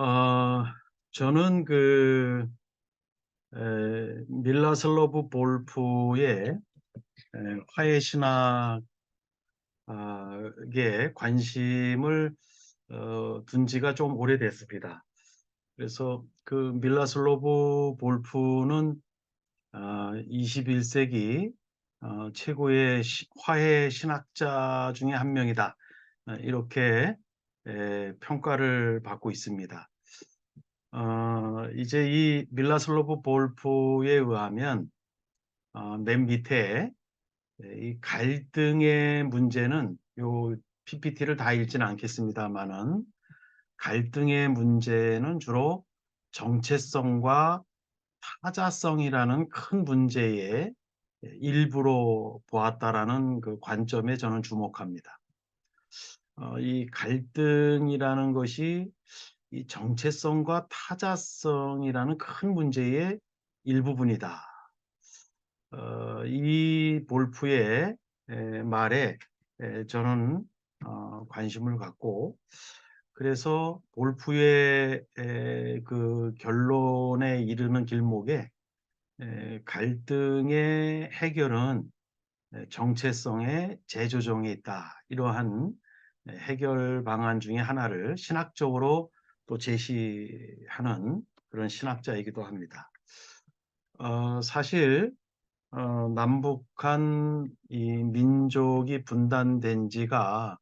어, 저는 밀라슬로브 볼프의 화해 신학에 관심을 둔 지가 좀 오래됐습니다. 그래서 그 밀라슬로브 볼프는 21세기 최고의 화해 신학자 중에 한 명이다. 이렇게 평가를 받고 있습니다. 이제 이 밀라슬로브 볼프에 의하면 맨 밑에 이 갈등의 문제는 요 PPT를 다 읽지는 않겠습니다만은 갈등의 문제는 주로 정체성과 타자성이라는 큰 문제의 일부로 보았다라는 그 관점에 저는 주목합니다. 이 갈등이라는 것이 이 정체성과 타자성이라는 큰 문제의 일부분이다. 이 볼프의 말에 저는 관심을 갖고 그래서 볼프의 그 결론에 이르는 길목에 갈등의 해결은 정체성의 재조정에 있다. 이러한 해결 방안 중에 하나를 신학적으로 또 제시하는 그런 신학자이기도 합니다. 사실 남북한 이 민족이 분단된 지가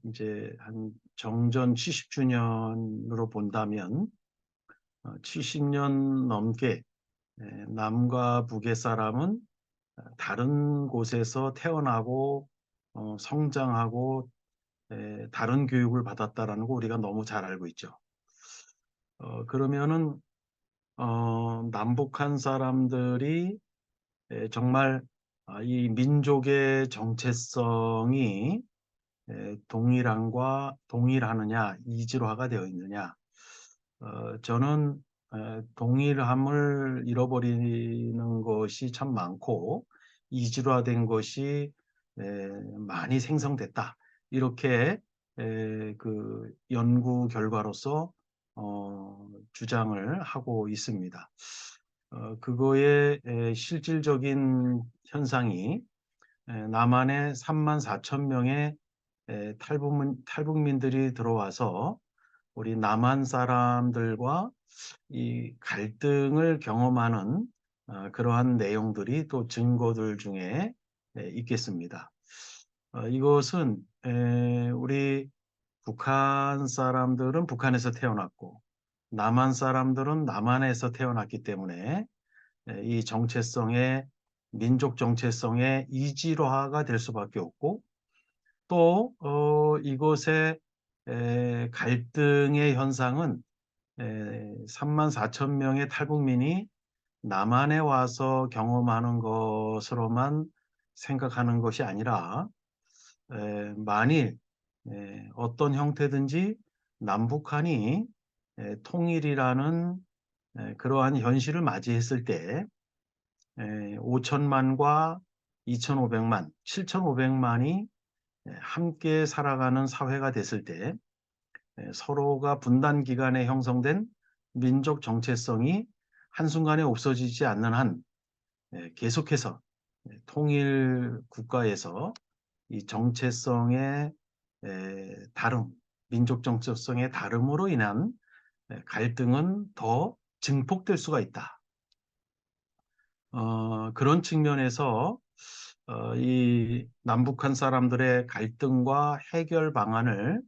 이제 한 정전 70주년으로 본다면 70년 넘게 남과 북의 사람은 다른 곳에서 태어나고 성장하고 다른 교육을 받았다라는 거 우리가 너무 잘 알고 있죠. 그러면은 남북한 사람들이 정말 이 민족의 정체성이 동일하느냐, 이질화가 되어 있느냐. 저는 동일함을 잃어버리는 것이 참 많고 이질화된 것이 많이 생성됐다. 이렇게 그 연구 결과로서 주장을 하고 있습니다. 그거의 실질적인 현상이 남한에 3만 4천 명의 탈북민들이 들어와서 우리 남한 사람들과 이 갈등을 경험하는 그러한 내용들이 또 증거들 중에 있겠습니다. 이것은 우리 북한 사람들은 북한에서 태어났고 남한 사람들은 남한에서 태어났기 때문에 이 정체성의 민족 정체성의 이질화가 될 수밖에 없고 또 이곳의 갈등의 현상은 3만 4천 명의 탈북민이 남한에 와서 경험하는 것으로만 생각하는 것이 아니라 만일 어떤 형태든지 남북한이 통일이라는 그러한 현실을 맞이했을 때 5천만과 2,500만, 7,500만이 함께 살아가는 사회가 됐을 때 서로가 분단 기간에 형성된 민족 정체성이 한순간에 없어지지 않는 한 계속해서 통일 국가에서 이 정체성의 다름, 민족 정체성의 다름으로 인한 갈등은 더 증폭될 수가 있다. 그런 측면에서 이 남북한 사람들의 갈등과 해결 방안을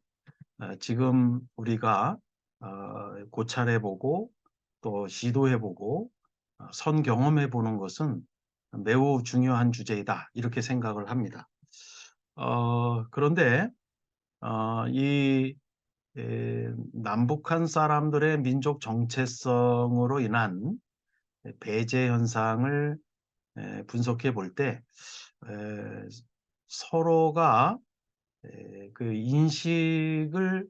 지금 우리가 고찰해보고 또 시도해보고 선 경험해보는 것은 매우 중요한 주제이다 이렇게 생각을 합니다. 그런데 이 남북한 사람들의 민족 정체성으로 인한 배제 현상을 분석해 볼 때 서로가 그 인식을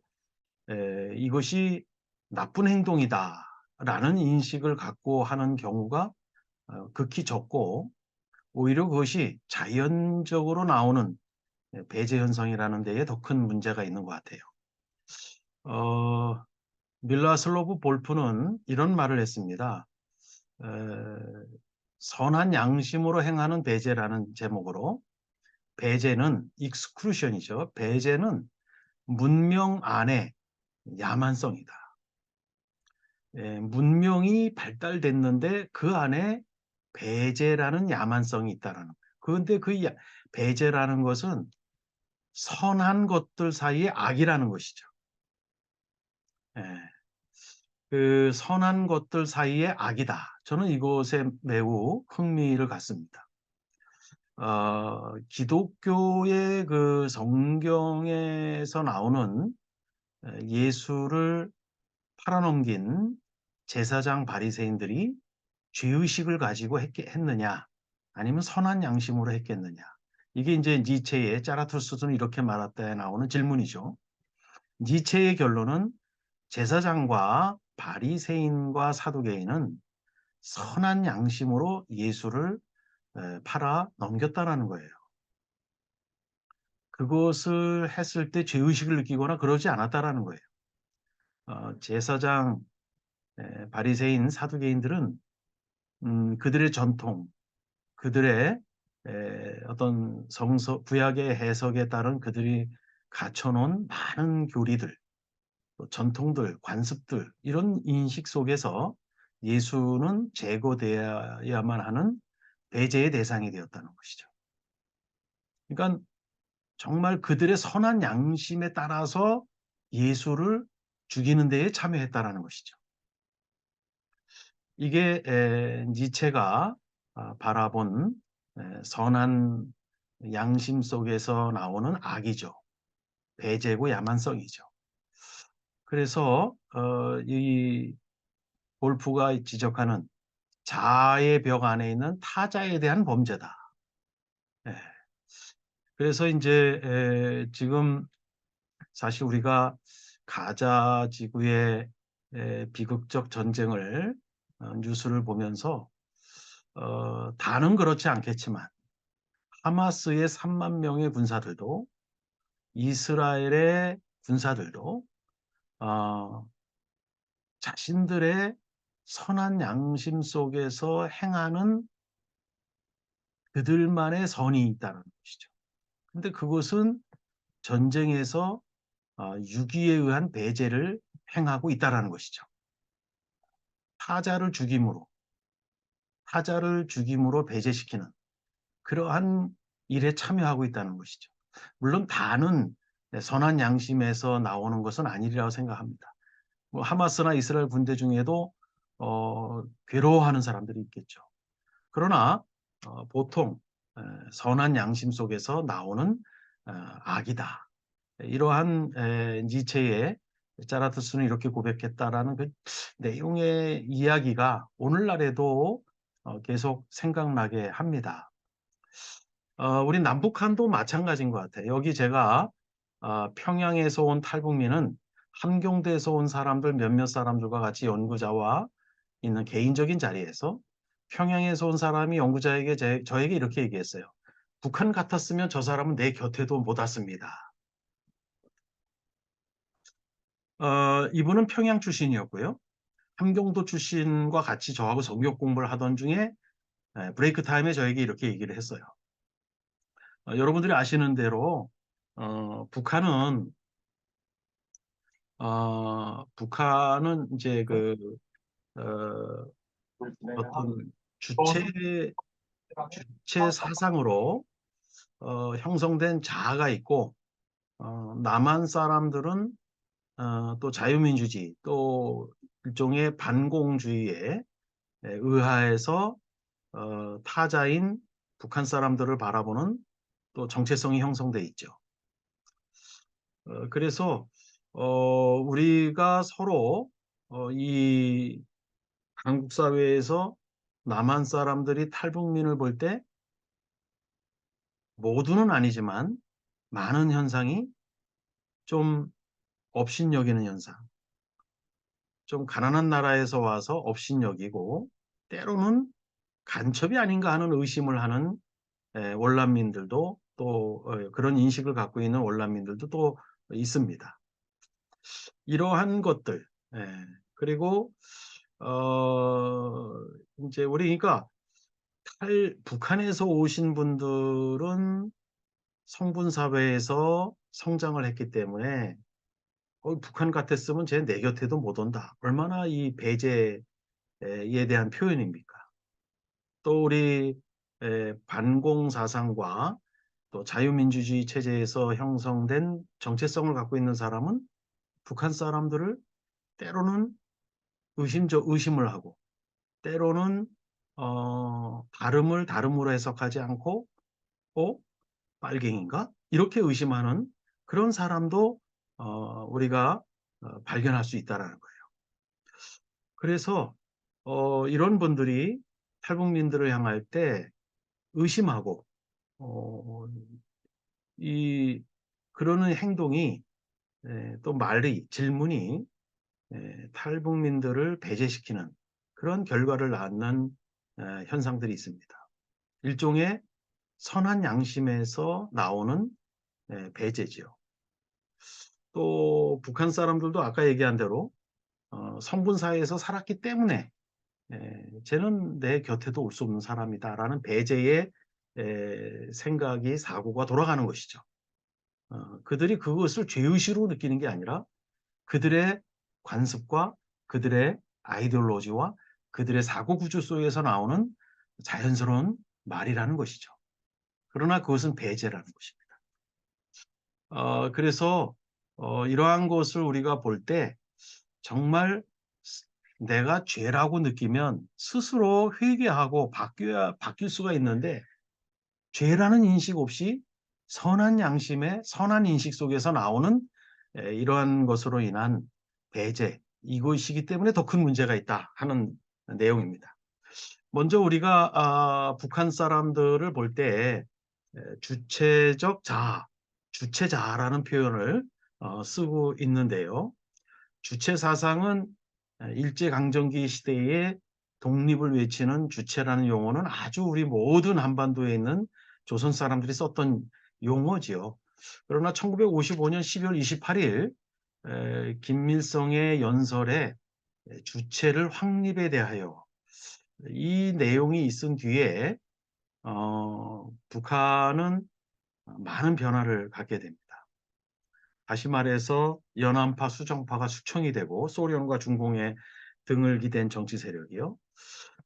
이것이 나쁜 행동이다라는 인식을 갖고 하는 경우가 극히 적고 오히려 그것이 자연적으로 나오는 배제 현상이라는 데에 더 큰 문제가 있는 것 같아요. 어, 밀라슬로브 볼프는 이런 말을 했습니다. 에, 선한 양심으로 행하는 배제라는 제목으로 배제는 익스크루션이죠. 배제는 문명 안에 야만성이다. 문명이 발달됐는데 그 안에 배제라는 야만성이 있다라는 거예요. 그런데 배제라는 것은 선한 것들 사이에 악이라는 것이죠. 예, 그 선한 것들 사이에 악이다. 저는 이것에 매우 흥미를 갖습니다. 기독교의 그 성경에서 나오는 예수를 팔아넘긴 제사장 바리새인들이 죄의식을 가지고 했느냐, 아니면 선한 양심으로 했겠느냐. 이게 이제 니체의 짜라투스트는 이렇게 말했다에 나오는 질문이죠. 니체의 결론은 제사장과 바리새인과 사두개인은 선한 양심으로 예수를 팔아 넘겼다라는 거예요. 그것을 했을 때 죄의식을 느끼거나 그러지 않았다라는 거예요. 제사장, 바리새인, 사두개인들은 그들의 전통, 그들의 어떤 구약의 해석에 따른 그들이 갖춰놓은 많은 교리들, 또 전통들, 관습들 이런 인식 속에서 예수는 제거되어야만 하는 배제의 대상이 되었다는 것이죠. 그러니까 정말 그들의 선한 양심에 따라서 예수를 죽이는 데에 참여했다라는 것이죠. 이게 니체가 바라본 선한 양심 속에서 나오는 악이죠. 배제고 야만성이죠. 그래서 이 볼프가 지적하는 자아의 벽 안에 있는 타자에 대한 범죄다. 예. 그래서 이제 지금 사실 우리가 가자 지구의 비극적 전쟁을 뉴스를 보면서 다는 그렇지 않겠지만 하마스의 3만 명의 군사들도 이스라엘의 군사들도 어, 자신들의 선한 양심 속에서 행하는 그들만의 선이 있다는 것이죠. 근데 그것은 전쟁에서 유기에 의한 배제를 행하고 있다는 것이죠. 타자를 죽임으로, 타자를 죽임으로 배제시키는 그러한 일에 참여하고 있다는 것이죠. 물론 다는 선한 양심에서 나오는 것은 아니라고 생각합니다. 뭐 하마스나 이스라엘 군대 중에도 괴로워하는 사람들이 있겠죠. 그러나 보통 선한 양심 속에서 나오는 악이다. 이러한 니체의 짜라투스는 이렇게 고백했다라는 그 내용의 이야기가 오늘날에도 계속 생각나게 합니다. 우리 남북한도 마찬가지인 것 같아요. 여기 제가 평양에서 온 탈북민은 함경도에서 온 사람들 몇몇 사람들과 같이 연구자와 있는 개인적인 자리에서 평양에서 온 사람이 연구자에게 저에게 이렇게 얘기했어요. 북한 같았으면 저 사람은 내 곁에도 못 왔습니다. 이분은 평양 출신이었고요. 함경도 출신과 같이 저하고 성역 공부를 하던 중에 브레이크 타임에 저에게 이렇게 얘기를 했어요. 여러분들이 아시는 대로 북한은 이제 그 어, 어떤 주체 사상으로 형성된 자아가 있고 남한 사람들은 또 자유민주주의 또 일종의 반공주의에 의하에서 타자인 북한 사람들을 바라보는 또 정체성이 형성돼 있죠. 그래서 우리가 서로 이 한국 사회에서 남한 사람들이 탈북민을 볼 때 모두는 아니지만 많은 현상이 좀 업신여기는 현상, 좀 가난한 나라에서 와서 업신여기고 때로는 간첩이 아닌가 하는 의심을 하는 월남민들도 또 그런 인식을 갖고 있는 월남민들도 또 있습니다. 이러한 것들. 예. 그리고 이제 우리 그러니까 북한에서 오신 분들은 성분 사회에서 성장을 했기 때문에 북한 같았으면 쟤 내 곁에도 못 온다. 얼마나 이 배제에 대한 표현입니까? 또 우리 반공 사상과 또 자유민주주의 체제에서 형성된 정체성을 갖고 있는 사람은 북한 사람들을 때로는 의심을 하고 때로는 다름을 다름으로 해석하지 않고 빨갱인가? 이렇게 의심하는 그런 사람도 우리가 발견할 수 있다라는 거예요. 그래서 이런 분들이 탈북민들을 향할 때 의심하고 어, 이 그러는 행동이 또 말이 질문이 탈북민들을 배제시키는 그런 결과를 낳는 현상들이 있습니다. 일종의 선한 양심에서 나오는 배제지요. 또 북한 사람들도 아까 얘기한 대로 성분 사회에서 살았기 때문에 쟤는 내 곁에도 올 수 없는 사람이다라는 배제의 생각이 사고가 돌아가는 것이죠. 그들이 그것을 죄의식으로 느끼는 게 아니라 그들의 관습과 그들의 아이디올로지와 그들의 사고 구조 속에서 나오는 자연스러운 말이라는 것이죠. 그러나 그것은 배제라는 것입니다. 그래서 이러한 것을 우리가 볼 때 정말 내가 죄라고 느끼면 스스로 회개하고 바뀔 수가 있는데 죄라는 인식 없이 선한 양심의 선한 인식 속에서 나오는 이러한 것으로 인한 배제, 이것이기 때문에 더 큰 문제가 있다 하는 내용입니다. 먼저 우리가 북한 사람들을 볼 때 주체적 자아, 주체자아라는 표현을 쓰고 있는데요. 주체 사상은 일제강점기 시대에 독립을 외치는 주체라는 용어는 아주 우리 모든 한반도에 있는 조선 사람들이 썼던 용어지요. 그러나 1955년 12월 28일 김일성의 연설에 주체를 확립에 대하여 이 내용이 있은 뒤에 북한은 많은 변화를 갖게 됩니다. 다시 말해서 연안파, 수정파가 숙청이 되고 소련과 중공에 등을 기댄 정치 세력이요.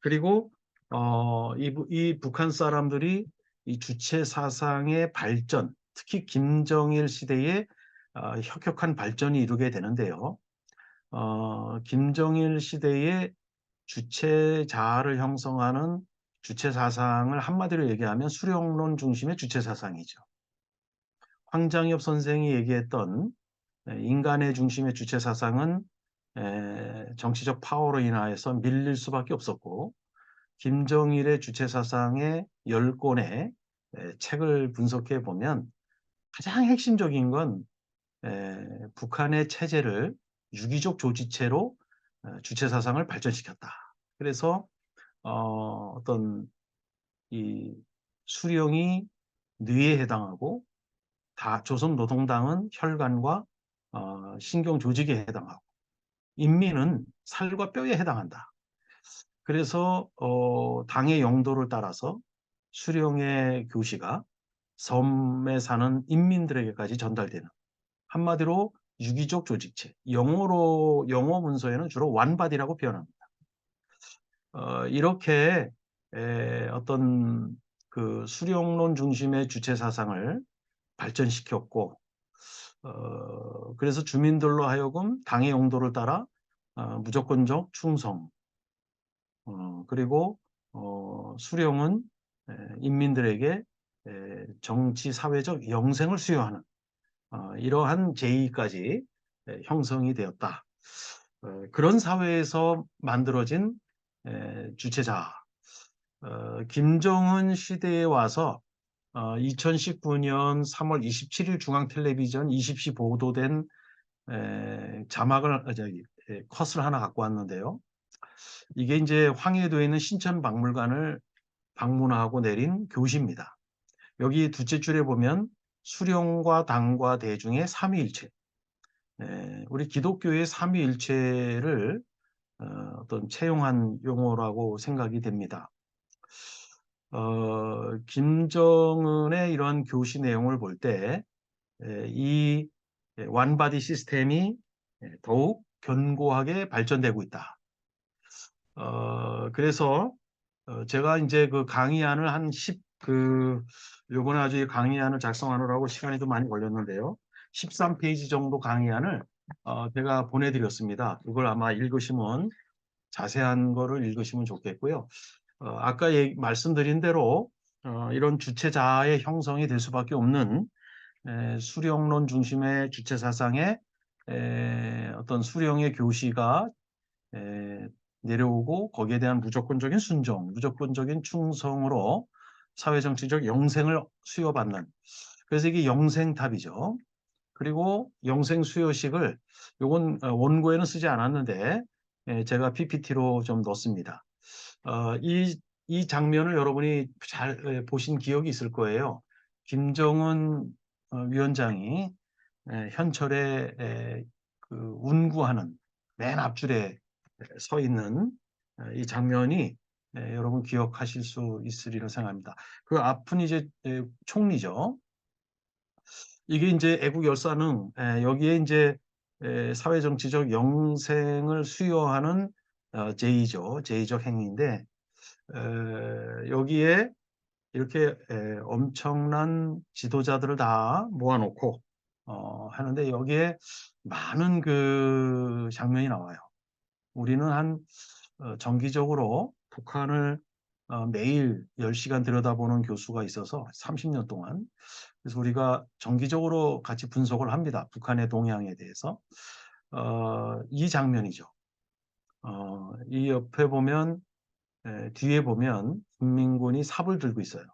그리고 이 북한 사람들이 이 주체 사상의 발전, 특히 김정일 시대에 혁혁한 발전이 이루게 되는데요. 김정일 시대에 주체 자아를 형성하는 주체 사상을 한마디로 얘기하면 수령론 중심의 주체 사상이죠. 황장엽 선생이 얘기했던 인간의 중심의 주체 사상은 정치적 파워로 인하여서 밀릴 수밖에 없었고 김정일의 주체 사상의 10권의 책을 분석해 보면 가장 핵심적인 건 북한의 체제를 유기적 조직체로 주체 사상을 발전시켰다. 그래서 어떤 이 수령이 뇌에 해당하고 조선노동당은 혈관과 신경 조직에 해당하고 인민은 살과 뼈에 해당한다. 그래서 당의 영도를 따라서 수령의 교시가 섬에 사는 인민들에게까지 전달되는 한마디로 유기적 조직체. 영어 문서에는 주로 완바디라고 표현합니다. 이렇게 어떤 그 수령론 중심의 주체 사상을 발전시켰고 그래서 주민들로 하여금 당의 용도를 따라 무조건적 충성 그리고 수령은 인민들에게 정치 사회적 영생을 수여하는 이러한 제의까지 형성이 되었다. 그런 사회에서 만들어진 주체자 김정은 시대에 와서 2019년 3월 27일 중앙텔레비전 20시 보도된 자막을 컷을 하나 갖고 왔는데요. 이게 이제 황해도에 있는 신천박물관을 방문하고 내린 교시입니다. 여기 둘째 줄에 보면 수령과 당과 대중의 삼위일체. 우리 기독교의 삼위일체를 어떤 채용한 용어라고 생각이 됩니다. 김정은의 이런 교시 내용을 볼 때, 이 완바디 시스템이 더욱 견고하게 발전되고 있다. 그래서 제가 이제 그 강의안을 요번에 아주 이 강의안을 작성하느라고 시간이 좀 많이 걸렸는데요. 13페이지 정도 강의안을 제가 보내드렸습니다. 이걸 아마 읽으시면, 자세한 거를 읽으시면 좋겠고요. 아까 말씀드린 대로 이런 주체자의 형성이 될 수밖에 없는 수령론 중심의 주체 사상의 어떤 수령의 교시가 내려오고, 거기에 대한 무조건적인 순종, 무조건적인 충성으로 사회정치적 영생을 수여받는, 그래서 이게 영생탑이죠. 그리고 영생수여식을, 요건 원고에는 쓰지 않았는데 제가 PPT로 좀 넣습니다. 이 장면을 여러분이 잘 보신 기억이 있을 거예요. 김정은 위원장이 현철에 그 운구하는 맨 앞줄에 서 있는 이 장면이 여러분 기억하실 수 있으리라 생각합니다. 그 앞은 이제 총리죠. 이게 이제 애국열사는 여기에 이제 사회정치적 영생을 수여하는 제의적 행위인데, 여기에 이렇게 엄청난 지도자들을 다 모아놓고 하는데, 여기에 많은 그 장면이 나와요. 우리는 정기적으로 북한을 매일 10시간 들여다보는 교수가 있어서 30년 동안, 그래서 우리가 정기적으로 같이 분석을 합니다. 북한의 동향에 대해서. 이 장면이죠. 이 옆에 보면, 뒤에 보면 김민군이 삽을 들고 있어요.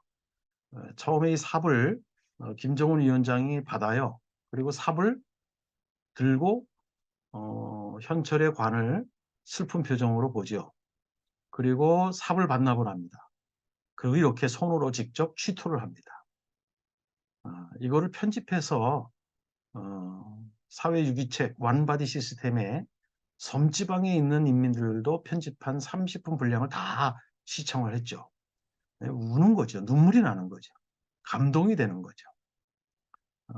처음에 이 삽을 김정은 위원장이 받아요. 그리고 삽을 들고 현철의 관을 슬픈 표정으로 보죠. 그리고 삽을 반납을 합니다. 그리고 이렇게 손으로 직접 취토를 합니다. 이거를 편집해서 사회유기책 완바디 시스템에 섬지방에 있는 인민들도 편집한 30분 분량을 다 시청을 했죠. 우는 거죠. 눈물이 나는 거죠. 감동이 되는 거죠.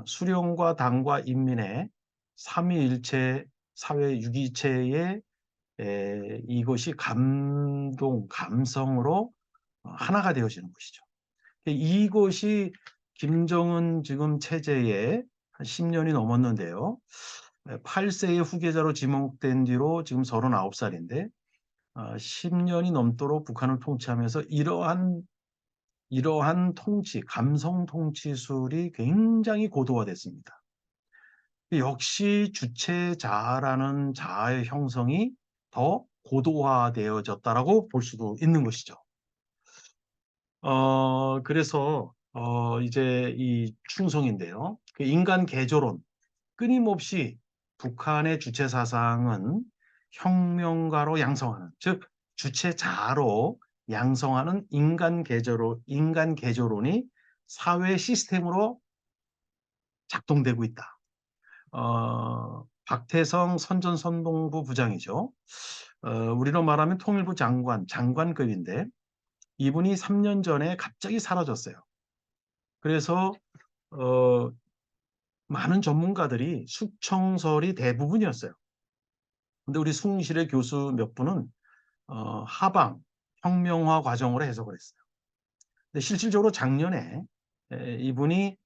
수령과 당과 인민의 삼위일체 사회유기체의 이것이 감동, 감성으로 하나가 되어지는 것이죠. 이것이 김정은 지금 체제에 한 10년이 넘었는데요. 8세의 후계자로 지목된 뒤로 지금 39살인데 10년이 넘도록 북한을 통치하면서 이러한 통치, 감성 통치술이 굉장히 고도화됐습니다. 역시 주체자라는 자아의 형성이 더 고도화되어졌다라고 볼 수도 있는 것이죠. 그래서 이제 이 충성인데요. 그 인간 개조론, 끊임없이 북한의 주체 사상은 혁명가로 양성하는, 즉 주체자로 양성하는 인간 개조론이 사회 시스템으로 작동되고 있다. 박태성 선전선동부 부장이죠. 우리로 말하면 통일부 장관급인데, 이분이 3년 전에 갑자기 사라졌어요. 그래서 많은 전문가들이 숙청설이 대부분이었어요. 근데 우리 숭실의 교수 몇 분은 하방, 혁명화 과정으로 해석을 했어요. 근데 실질적으로 작년에 이분이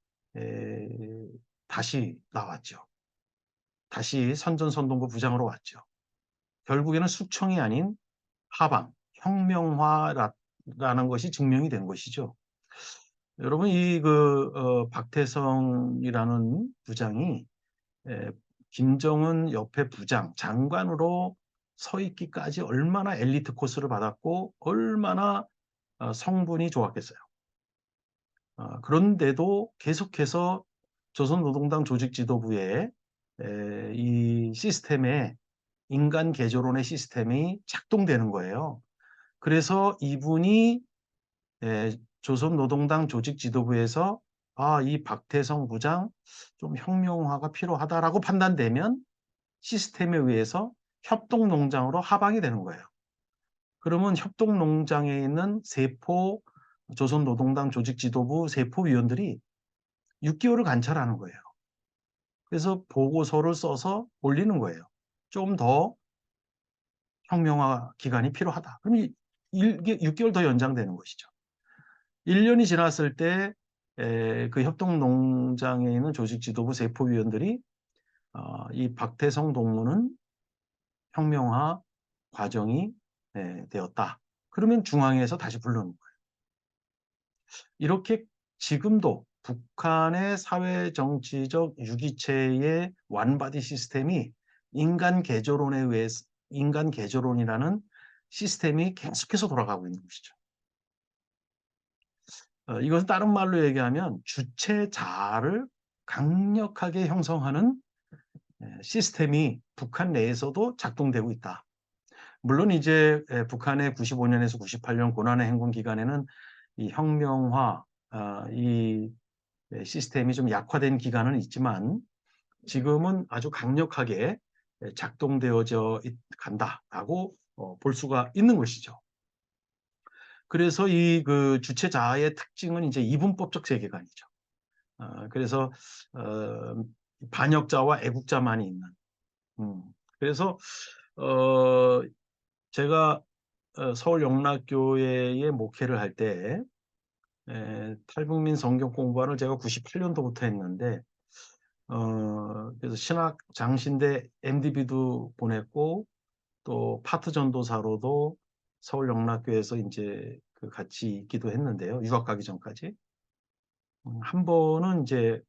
다시 나왔죠. 다시 선전선동부 부장으로 왔죠. 결국에는 숙청이 아닌 하방, 혁명화라는 것이 증명이 된 것이죠. 여러분, 박태성이라는 부장이 김정은 옆에 부장, 장관으로 서 있기까지 얼마나 엘리트 코스를 받았고 얼마나 성분이 좋았겠어요. 그런데도 계속해서 조선노동당 조직 지도부의 이 시스템에, 인간 개조론의 시스템이 작동되는 거예요. 그래서 이분이 조선노동당 조직 지도부에서 이 박태성 부장 좀 혁명화가 필요하다라고 판단되면 시스템에 의해서 협동농장으로 하방이 되는 거예요. 그러면 협동농장에 있는 세포 조선노동당 조직지도부 세포위원들이 6개월을 관찰하는 거예요. 그래서 보고서를 써서 올리는 거예요. 좀 더 혁명화 기간이 필요하다. 그럼 이게 6개월 더 연장되는 것이죠. 1년이 지났을 때 그 협동농장에 있는 조직지도부 세포위원들이 이 박태성 동무는 혁명화 과정이 되었다. 그러면 중앙에서 다시 부르는 거예요. 이렇게 지금도 북한의 사회정치적 유기체의 완바디 시스템이 인간 개조론이라는 시스템이 계속해서 돌아가고 있는 것이죠. 이것은 다른 말로 얘기하면 주체자를 강력하게 형성하는 시스템이 북한 내에서도 작동되고 있다. 물론 이제 북한의 95년에서 98년 고난의 행군 기간에는 이 혁명화, 이 시스템이 좀 약화된 기간은 있지만 지금은 아주 강력하게 작동되어져 간다라고 볼 수가 있는 것이죠. 그래서 이 그 주체자의 특징은 이제 이분법적 세계관이죠. 그래서 반역자와 애국자만이 있는. 그래서 어, 제가 서울 영락교회에 목회를 할 때 탈북민 성경 공부를 제가 98년도부터 했는데 그래서 신학 장신대 MDB도 보냈고 또 파트 전도사로도 서울 영락교회에서 이제 그 같이 있기도 했는데요. 유학 가기 전까지. 한 번은 이제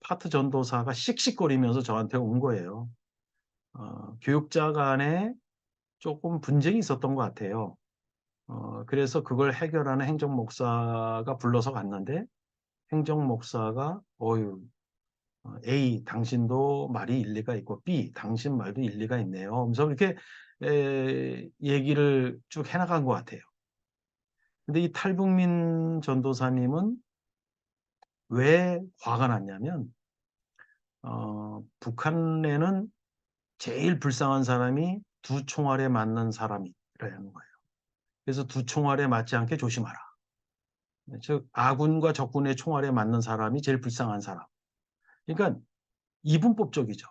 파트 전도사가 씩씩거리면서 저한테 온 거예요. 교육자 간에 조금 분쟁이 있었던 것 같아요. 그래서 그걸 해결하는 행정목사가 불러서 갔는데 행정목사가 A 당신도 말이 일리가 있고 B 당신 말도 일리가 있네요. 그래서 이렇게 얘기를 쭉 해나간 것 같아요. 근데 이 탈북민 전도사님은 왜 화가 났냐면 북한에는 제일 불쌍한 사람이 두 총알에 맞는 사람이라는 거예요. 그래서 두 총알에 맞지 않게 조심하라. 즉 아군과 적군의 총알에 맞는 사람이 제일 불쌍한 사람. 그러니까 이분법적이죠.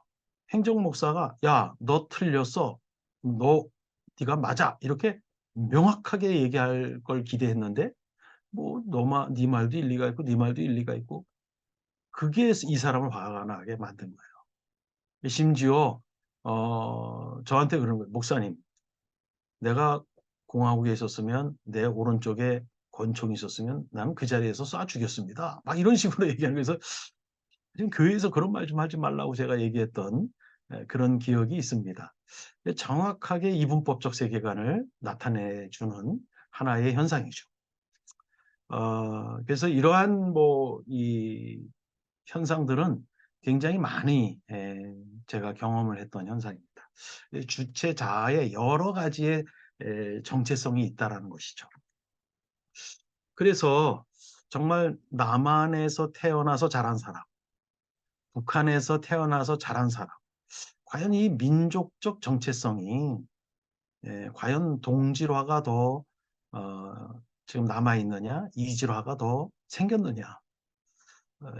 행정목사가 야, 너 틀렸어. 네가 맞아. 이렇게 명확하게 얘기할 걸 기대했는데 뭐 네 말도 일리가 있고 네 말도 일리가 있고 그게 이 사람을 화가 나게 만든 거예요. 심지어 저한테 그런 거예요. 목사님, 내가 공화국에 있었으면 내 오른쪽에 권총이 있었으면 나는 그 자리에서 쏴 죽였습니다. 막 이런 식으로 얘기하는 거에서 지금 교회에서 그런 말 좀 하지 말라고 제가 얘기했던 그런 기억이 있습니다. 정확하게 이분법적 세계관을 나타내주는 하나의 현상이죠. 그래서 이러한 이 현상들은 굉장히 많이 제가 경험을 했던 현상입니다. 주체자의 여러 가지의 정체성이 있다라는 것이죠. 그래서 정말 남한에서 태어나서 자란 사람, 북한에서 태어나서 자란 사람, 과연 이 민족적 정체성이 과연 동질화가 더 지금 남아 있느냐, 이질화가 더 생겼느냐,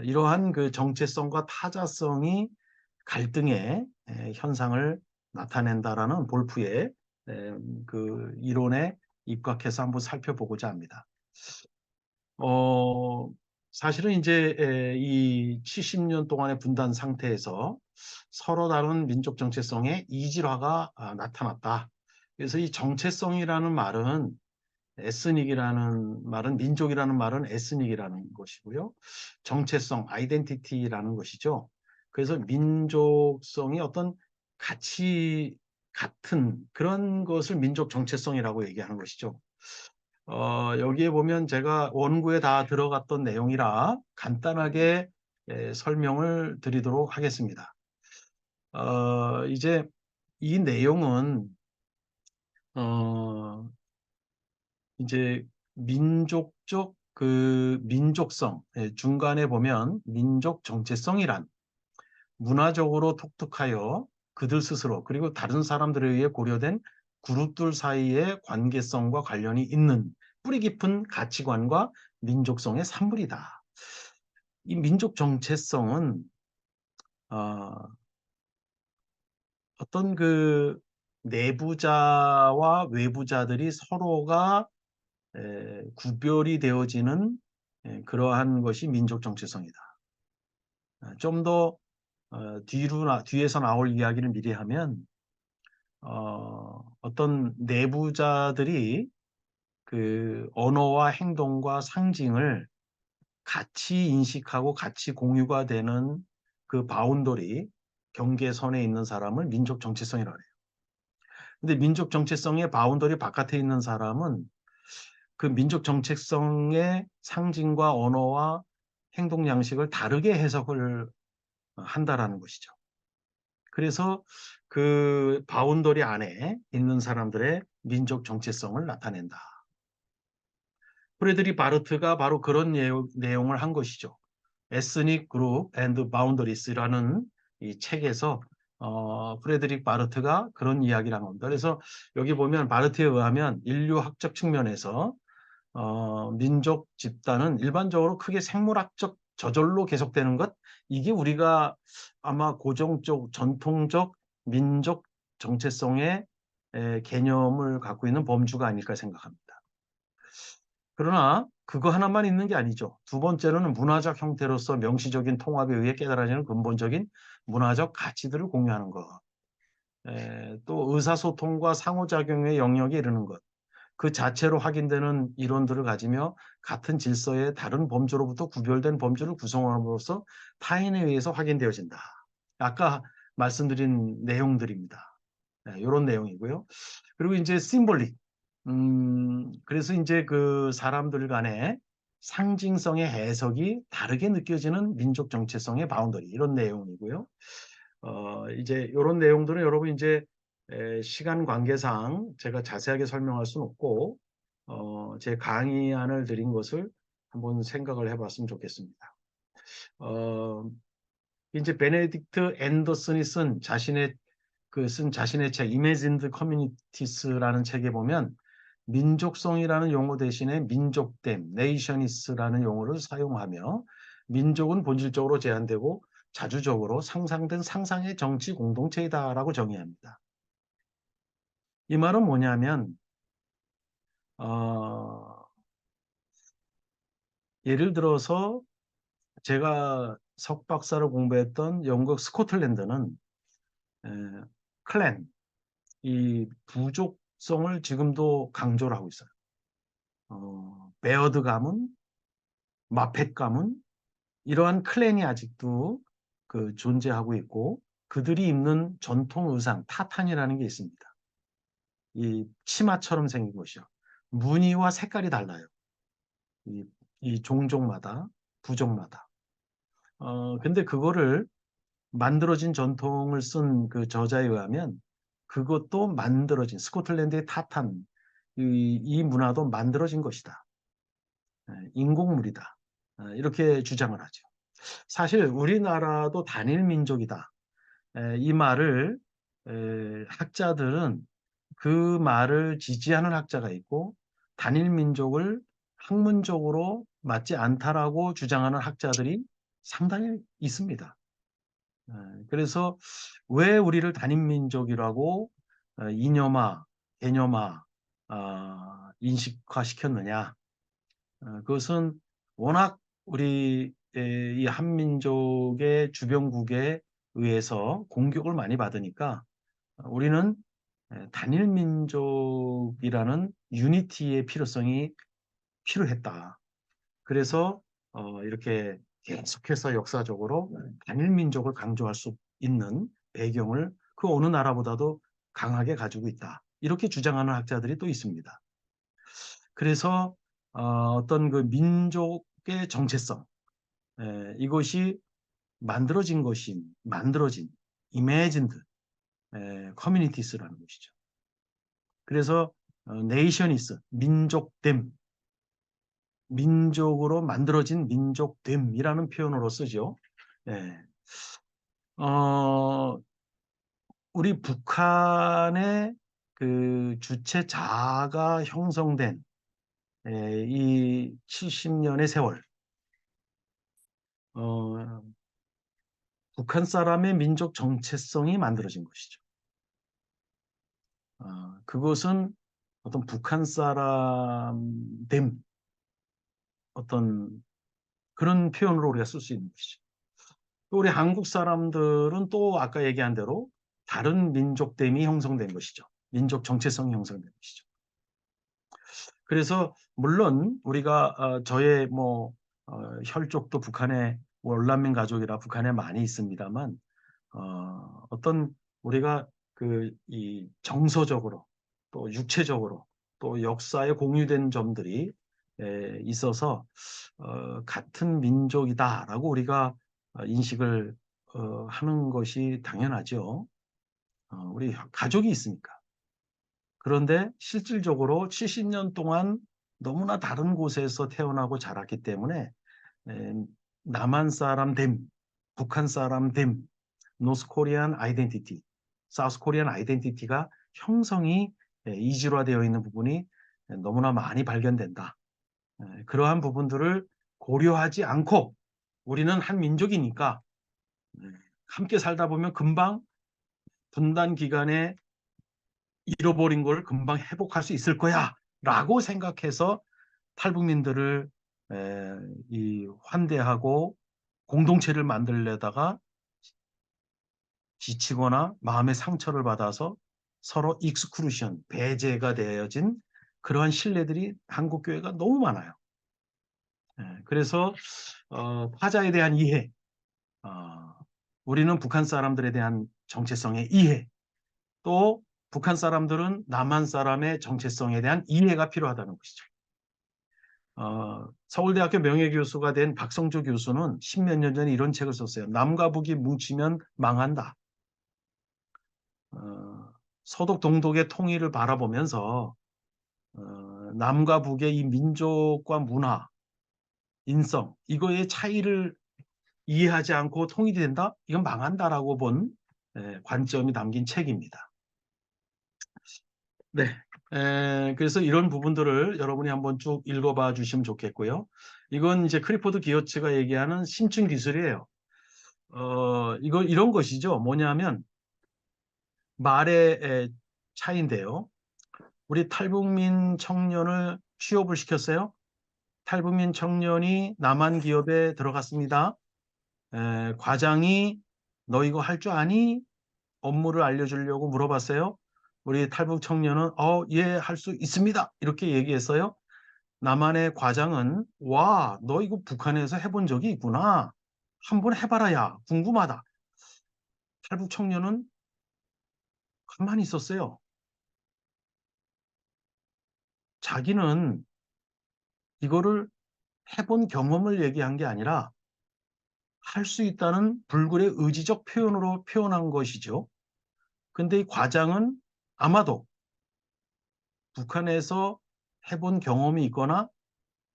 이러한 그 정체성과 타자성이 갈등의 현상을 나타낸다라는 볼프의 그 이론에 입각해서 한번 살펴보고자 합니다. 사실은 이제 이 70년 동안의 분단 상태에서 서로 다른 민족 정체성의 이질화가 나타났다. 그래서 이 정체성이라는 말은 에스닉이라는 말은 민족이라는 말은 에스닉이라는 것이고요. 정체성, 아이덴티티라는 것이죠. 그래서 민족성이 어떤 가치 같은 그런 것을 민족 정체성이라고 얘기하는 것이죠. 여기에 보면 제가 원고에 다 들어갔던 내용이라 간단하게 설명을 드리도록 하겠습니다. 이제 이 내용은 어, 이제 민족적 그 민족성, 중간에 보면 민족 정체성이란 문화적으로 독특하여 그들 스스로 그리고 다른 사람들에 의해 고려된 그룹들 사이의 관계성과 관련이 있는 뿌리 깊은 가치관과 민족성의 산물이다. 이 민족 정체성은 어, 어떤 그 내부자와 외부자들이 서로가 구별이 되어지는 그러한 것이 민족 정체성이다. 좀 더 뒤에서 나올 이야기를 미리 하면 어떤 내부자들이 그 언어와 행동과 상징을 같이 인식하고 같이 공유가 되는 그 바운더리, 경계선에 있는 사람을 민족 정체성이라고 해요. 근데 민족 정체성의 바운더리 바깥에 있는 사람은 그 민족 정체성의 상징과 언어와 행동 양식을 다르게 해석을 한다라는 것이죠. 그래서 그 바운더리 안에 있는 사람들의 민족 정체성을 나타낸다. 프레드리 바르트가 바로 그런 내용을 한 것이죠. Ethnic Group and Boundaries라는 이 책에서 프레드릭 바르트가 그런 이야기를 한 겁니다. 그래서 여기 보면 바르트에 의하면 인류학적 측면에서 민족 집단은 일반적으로 크게 생물학적 저절로 계속되는 것, 이게 우리가 아마 고정적, 전통적 민족 정체성의 개념을 갖고 있는 범주가 아닐까 생각합니다. 그러나 그거 하나만 있는 게 아니죠. 두 번째로는 문화적 형태로서 명시적인 통합에 의해 깨달아지는 근본적인 문화적 가치들을 공유하는 것. 또 의사소통과 상호작용의 영역에 이르는 것. 그 자체로 확인되는 이론들을 가지며 같은 질서의 다른 범주로부터 구별된 범주를 구성함으로써 타인에 의해서 확인되어진다. 아까 말씀드린 내용들입니다. 이런 내용이고요. 그리고 이제 심볼릭. 그래서 이제 그 사람들 간의 상징성의 해석이 다르게 느껴지는 민족 정체성의 바운더리 이런 내용이고요. 이제 이런 내용들은 여러분 이제 시간 관계상 제가 자세하게 설명할 수는 없고 제 강의안을 드린 것을 한번 생각을 해봤으면 좋겠습니다. 어, 이제 베네딕트 앤더슨이 쓴 자신의 책 Imagined Communities라는 책에 보면 민족성이라는 용어 대신에 민족됨, 네이셔니스라는 용어를 사용하며 민족은 본질적으로 제한되고 자주적으로 상상된 상상의 정치 공동체이다라고 정의합니다. 이 말은 뭐냐면 어, 예를 들어서 제가 석박사를 공부했던 영국 스코틀랜드는 에, 클랜, 이 부족성을 지금도 강조를 하고 있어요. 베어드 가문, 마펫 가문 이러한 클랜이 아직도 그 존재하고 있고 그들이 입는 전통 의상 타탄이라는 게 있습니다. 이 치마처럼 생긴 것이요. 무늬와 색깔이 달라요. 이, 이 종족마다 부족마다. 근데 그거를 만들어진 전통을 쓴 그 저자에 의하면 그것도 만들어진 스코틀랜드의 타탄 이 문화도 만들어진 것이다. 인공물이다. 이렇게 주장을 하죠. 사실 우리나라도 단일 민족이다. 이 말을 학자들은 그 말을 지지하는 학자가 있고 단일 민족을 학문적으로 맞지 않다라고 주장하는 학자들이 상당히 있습니다. 그래서 왜 우리를 단일 민족이라고 이념화, 개념화, 인식화 시켰느냐? 그것은 워낙 우리 이 한민족의 주변국에 의해서 공격을 많이 받으니까 우리는 단일 민족이라는 유니티의 필요성이 필요했다. 그래서 이렇게 계속해서 역사적으로 단일 민족을 강조할 수 있는 배경을 그 어느 나라보다도 강하게 가지고 있다. 이렇게 주장하는 학자들이 또 있습니다. 그래서 어떤 그 민족의 정체성, 이것이 만들어진 imagined communities라는 것이죠. 그래서 네이셔니스, 민족됨, 민족으로 만들어진 민족됨이라는 표현으로 쓰죠. 예. 어, 우리 북한의 그 주체자가 형성된 이 70년의 세월, 어, 북한 사람의 민족 정체성이 만들어진 것이죠. 그것은 어떤 북한 사람됨, 어떤 그런 표현으로 우리가 쓸 수 있는 것이죠. 또 우리 한국 사람들은 또 아까 얘기한 대로 다른 민족됨이 형성된 것이죠. 민족 정체성이 형성된 것이죠. 그래서 물론 우리가 저의 뭐 혈족도 북한에 월남민 가족이라 북한에 많이 있습니다만 어떤 우리가 그 이 정서적으로 또 육체적으로 또 역사에 공유된 점들이 있어서 같은 민족이다라고 우리가 인식을 하는 것이 당연하죠. 우리 가족이 있으니까. 그런데 실질적으로 70년 동안 너무나 다른 곳에서 태어나고 자랐기 때문에 에, 남한 사람 됨, 북한 사람 됨, 노스 코리안 아이덴티티, 사우스 코리안 아이덴티티가 형성이 이질화되어 있는 부분이 너무나 많이 발견된다. 그러한 부분들을 고려하지 않고 우리는 한 민족이니까 함께 살다 보면 금방 분단 기간에 잃어버린 걸 금방 회복할 수 있을 거야 라고 생각해서 탈북민들을 이 환대하고 공동체를 만들려다가 지치거나 마음의 상처를 받아서 서로 익스크루션, 배제가 되어진 그러한 신뢰들이 한국 교회가 너무 많아요. 그래서 화자에 대한 이해, 어, 우리는 북한 사람들에 대한 정체성의 이해, 또 북한 사람들은 남한 사람의 정체성에 대한 이해가 필요하다는 것이죠. 서울대학교 명예교수가 된 박성조 교수는 십몇 년 전에 이런 책을 썼어요. 남과 북이 뭉치면 망한다. 서독 동독의 통일을 바라보면서 남과 북의 이 민족과 문화, 인성, 이거의 차이를 이해하지 않고 통일이 된다? 이건 망한다라고 본 관점이 담긴 책입니다. 네. 그래서 이런 부분들을 여러분이 한번 쭉 읽어봐 주시면 좋겠고요. 이건 이제 크리포드 기어츠가 얘기하는 심층 기술이에요. 이런 것이죠. 뭐냐면 말의 차이인데요. 우리 탈북민 청년을 취업을 시켰어요. 탈북민 청년이 남한 기업에 들어갔습니다. 과장이 너 이거 할 줄 아니? 업무를 알려주려고 물어봤어요. 우리 탈북 청년은 예, 할 수 있습니다. 이렇게 얘기했어요. 남한의 과장은 와, 너 이거 북한에서 해본 적이 있구나. 한번 해봐라, 야. 궁금하다. 탈북 청년은 가만히 있었어요. 자기는 이거를 해본 경험을 얘기한 게 아니라 할 수 있다는 불굴의 의지적 표현으로 표현한 것이죠. 근데 이 과장은 아마도 북한에서 해본 경험이 있거나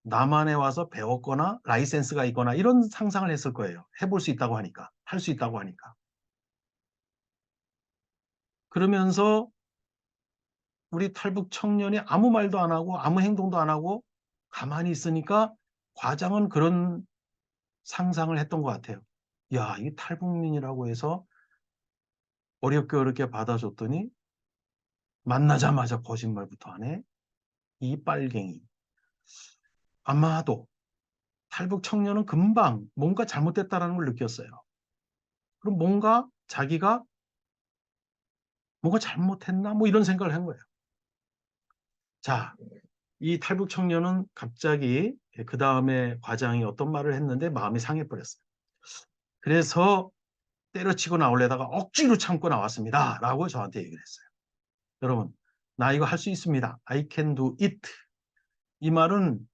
남한에 와서 배웠거나 라이센스가 있거나 이런 상상을 했을 거예요. 해볼 수 있다고 하니까, 할 수 있다고 하니까. 그러면서 우리 탈북 청년이 아무 말도 안 하고 아무 행동도 안 하고 가만히 있으니까 과장은 그런 상상을 했던 것 같아요. 야, 이 탈북민이라고 해서 어렵게 어렵게 받아줬더니 만나자마자 거짓말부터 하네. 이 빨갱이. 아마도 탈북 청년은 금방 뭔가 잘못됐다는 걸 느꼈어요. 그럼 뭔가 자기가 뭔가 잘못했나? 뭐 이런 생각을 한 거예요. 자, 이 탈북 청년은 갑자기 그 다음에 과장이 어떤 말을 했는데 마음이 상해버렸어요. 그래서 때려치고 나오려다가 억지로 참고 나왔습니다. 라고 저한테 얘기를 했어요. 여러분, 나 이거 할 수 있습니다. I can do it. 이 말은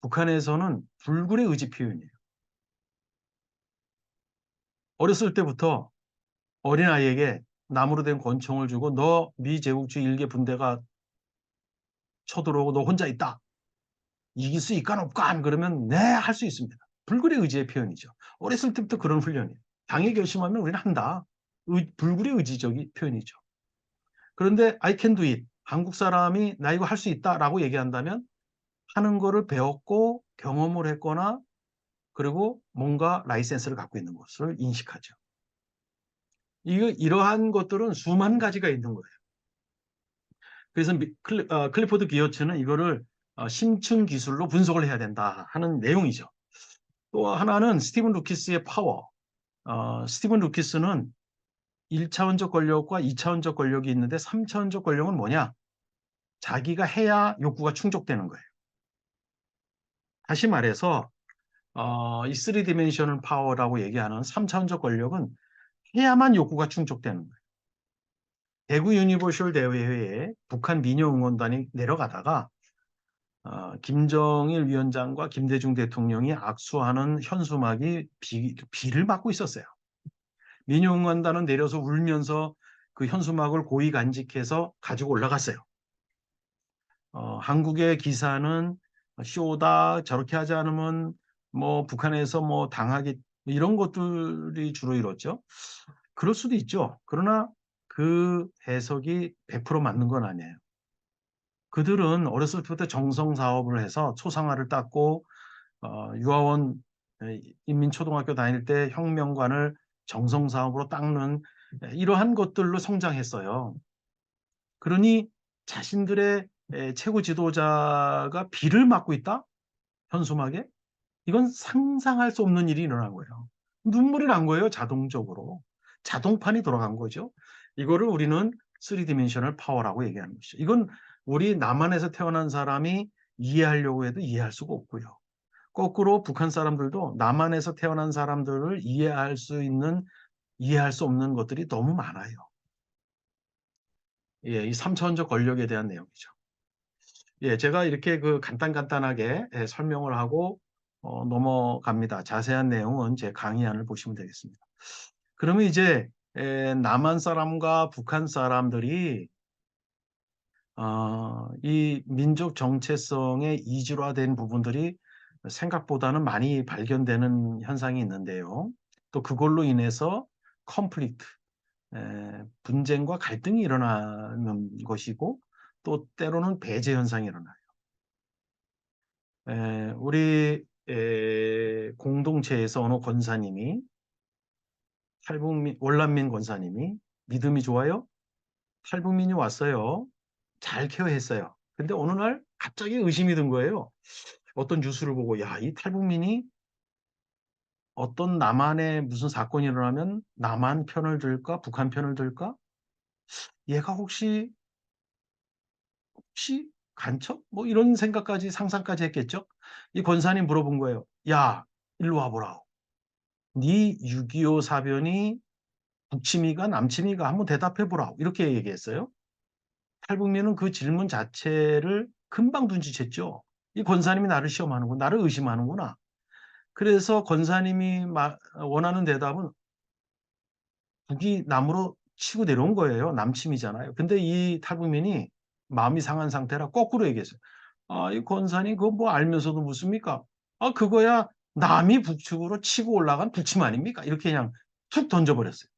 북한에서는 불굴의 의지 표현이에요. 어렸을 때부터 어린아이에게 나무로 된 권총을 주고 너 미제국주의 일개 분대가 쳐들어오고 너 혼자 있다. 이길 수 있간 없간 그러면 네, 할 수 있습니다. 불굴의 의지의 표현이죠. 어렸을 때부터 그런 훈련이에요. 당에 결심하면 우리는 한다. 불굴의 의지적인 표현이죠. 그런데 I can do it. 한국 사람이 나 이거 할 수 있다라고 얘기한다면 하는 거를 배웠고 경험을 했거나 그리고 뭔가 라이센스를 갖고 있는 것을 인식하죠. 이러한 것들은 수만 가지가 있는 거예요. 그래서 클리포드 기어츠는 이거를 심층 기술로 분석을 해야 된다 하는 내용이죠. 또 하나는 스티븐 루키스의 파워. 스티븐 루키스는 1차원적 권력과 2차원적 권력이 있는데 3차원적 권력은 뭐냐? 자기가 해야 욕구가 충족되는 거예요. 다시 말해서 이 3디멘셔널 파워라고 얘기하는 3차원적 권력은 해야만 욕구가 충족되는 거예요. 대구 유니버셜 대회에 북한 민요 응원단이 내려가다가 김정일 위원장과 김대중 대통령이 악수하는 현수막이 비를 맞고 있었어요. 민요 응원단은 내려서 울면서 그 현수막을 고이 간직해서 가지고 올라갔어요. 한국의 기사는 쇼다, 저렇게 하지 않으면 뭐 북한에서 뭐 당하기 이런 것들이 주로 이뤘죠. 그럴 수도 있죠. 그러나 그 해석이 100% 맞는 건 아니에요. 그들은 어렸을 때부터 정성 사업을 해서 초상화를 닦고 유아원 인민초등학교 다닐 때 혁명관을 정성 사업으로 닦는 이러한 것들로 성장했어요. 그러니 자신들의 최고 지도자가 비를 맞고 있다? 현수막에? 이건 상상할 수 없는 일이 일어난 거예요. 눈물이 난 거예요, 자동적으로. 자동판이 돌아간 거죠. 이거를 우리는 3디멘셔널 파워라고 얘기하는 것이죠. 이건 우리 남한에서 태어난 사람이 이해하려고 해도 이해할 수가 없고요. 거꾸로 북한 사람들도 남한에서 태어난 사람들을 이해할 수 있는, 이해할 수 없는 것들이 너무 많아요. 예, 이 3차원적 권력에 대한 내용이죠. 예, 제가 이렇게 그 간단하게 설명을 하고 넘어갑니다. 자세한 내용은 제 강의안을 보시면 되겠습니다. 그러면 이제 남한 사람과 북한 사람들이 이 민족 정체성의 이질화된 부분들이 생각보다는 많이 발견되는 현상이 있는데요. 또 그걸로 인해서 컨플릭트, 분쟁과 갈등이 일어나는 것이고 또 때로는 배제 현상이 일어나요. 우리 공동체에서 어느 권사님이 월남민 권사님이 믿음이 좋아요? 탈북민이 왔어요. 잘 케어했어요. 근데 어느 날 갑자기 의심이 든 거예요. 어떤 뉴스를 보고 야, 이 탈북민이 어떤 남한에 무슨 사건이 일어나면 남한 편을 들까? 북한 편을 들까? 얘가 혹시 간첩? 뭐 이런 생각까지 상상까지 했겠죠? 이 권사님 물어본 거예요. 야, 일로 와보라. 네 6.25 사변이 북침이가 남침이가 한번 대답해보라. 이렇게 얘기했어요. 탈북민은 그 질문 자체를 금방 눈치챘죠. 이 권사님이 나를 시험하는구나. 나를 의심하는구나. 그래서 권사님이 원하는 대답은 북이 남으로 치고 내려온 거예요. 남침이잖아요. 근데 이 탈북민이 마음이 상한 상태라 거꾸로 얘기했어요. 이 권사님 그거 뭐 알면서도 묻습니까? 그거야 남이 북측으로 치고 올라간 북침 아닙니까? 이렇게 그냥 툭 던져버렸어요.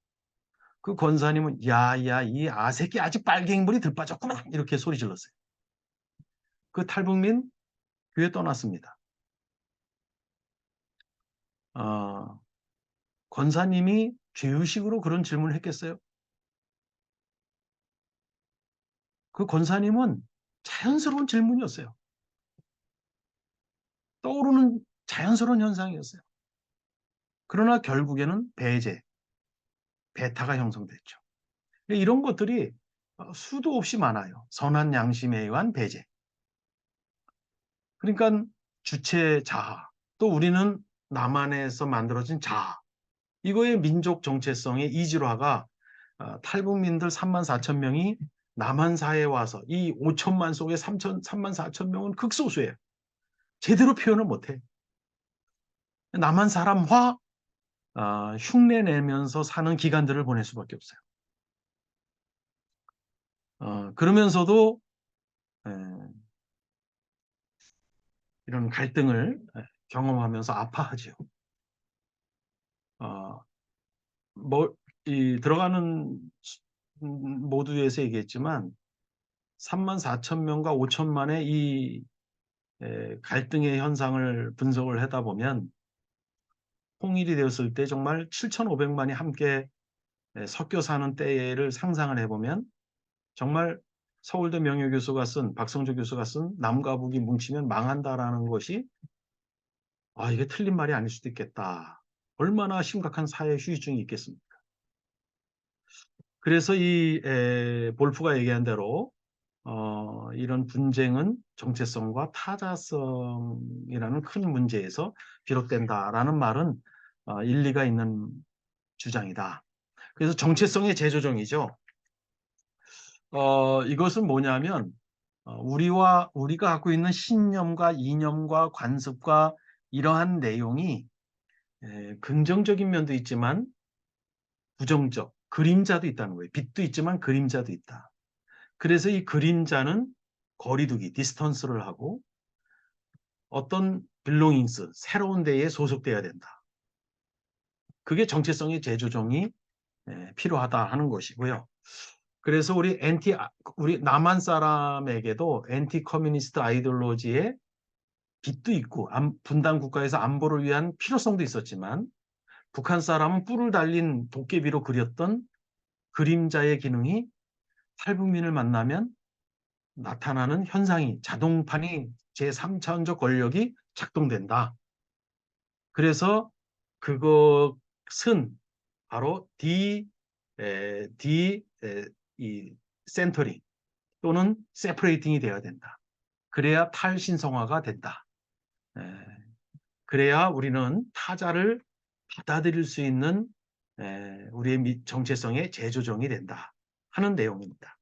그 권사님은 야야 이 아새끼 아직 빨갱이물이 들빠졌구나 이렇게 소리 질렀어요. 그 탈북민 교회 떠났습니다. 어, 권사님이 죄의식으로 그런 질문을 했겠어요? 그 권사님은 자연스러운 질문이었어요. 떠오르는 자연스러운 현상이었어요. 그러나 결국에는 배타가 형성됐죠. 이런 것들이 수도 없이 많아요. 선한 양심에 의한 배제. 그러니까 주체 자아, 또 우리는 남한에서 만들어진 자아, 이거의 민족 정체성의 이질화가 탈북민들 3만 4천 명이 남한 사회에 와서 이 5천만 속에 3만 4천 명은 극소수예요. 제대로 표현을 못해. 남한 사람화 흉내 내면서 사는 기간들을 보낼 수밖에 없어요. 그러면서도 이런 갈등을 경험하면서 아파하죠. 어, 뭐, 들어가는 모두에서 얘기했지만 3만 4천 명과 5천만의 이 갈등의 현상을 분석을 하다 보면 통일이 되었을 때 정말 7,500만이 함께 섞여 사는 때를 상상을 해보면 정말 서울대 명예교수가 쓴 박성조 교수가 쓴 남과 북이 뭉치면 망한다라는 것이 이게 틀린 말이 아닐 수도 있겠다. 얼마나 심각한 사회 후유증이 있겠습니까? 그래서 볼프가 얘기한 대로 이런 분쟁은 정체성과 타자성이라는 큰 문제에서 비롯된다라는 말은 일리가 있는 주장이다. 그래서 정체성의 재조정이죠. 이것은 뭐냐면 우리가 갖고 있는 신념과 이념과 관습과 이러한 내용이 긍정적인 면도 있지만 부정적, 그림자도 있다는 거예요. 빛도 있지만 그림자도 있다. 그래서 이 그림자는 거리두기, 디스턴스를 하고 어떤 belongings, 새로운 데에 소속돼야 된다. 그게 정체성의 재조정이 필요하다 하는 것이고요. 그래서 우리 남한 사람에게도 엔티 커뮤니스트 아이디올로지의 빛도 있고 분단 국가에서 안보를 위한 필요성도 있었지만 북한 사람은 뿔을 달린 도깨비로 그렸던 그림자의 기능이 탈북민을 만나면 나타나는 현상이 자동판이 제3차원적 권력이 작동된다. 그래서 그것은 바로 이 센터링 또는 세퍼레이팅이 되어야 된다. 그래야 탈신성화가 된다. 에, 그래야 우리는 타자를 받아들일 수 있는 우리의 정체성의 재조정이 된다 하는 내용입니다.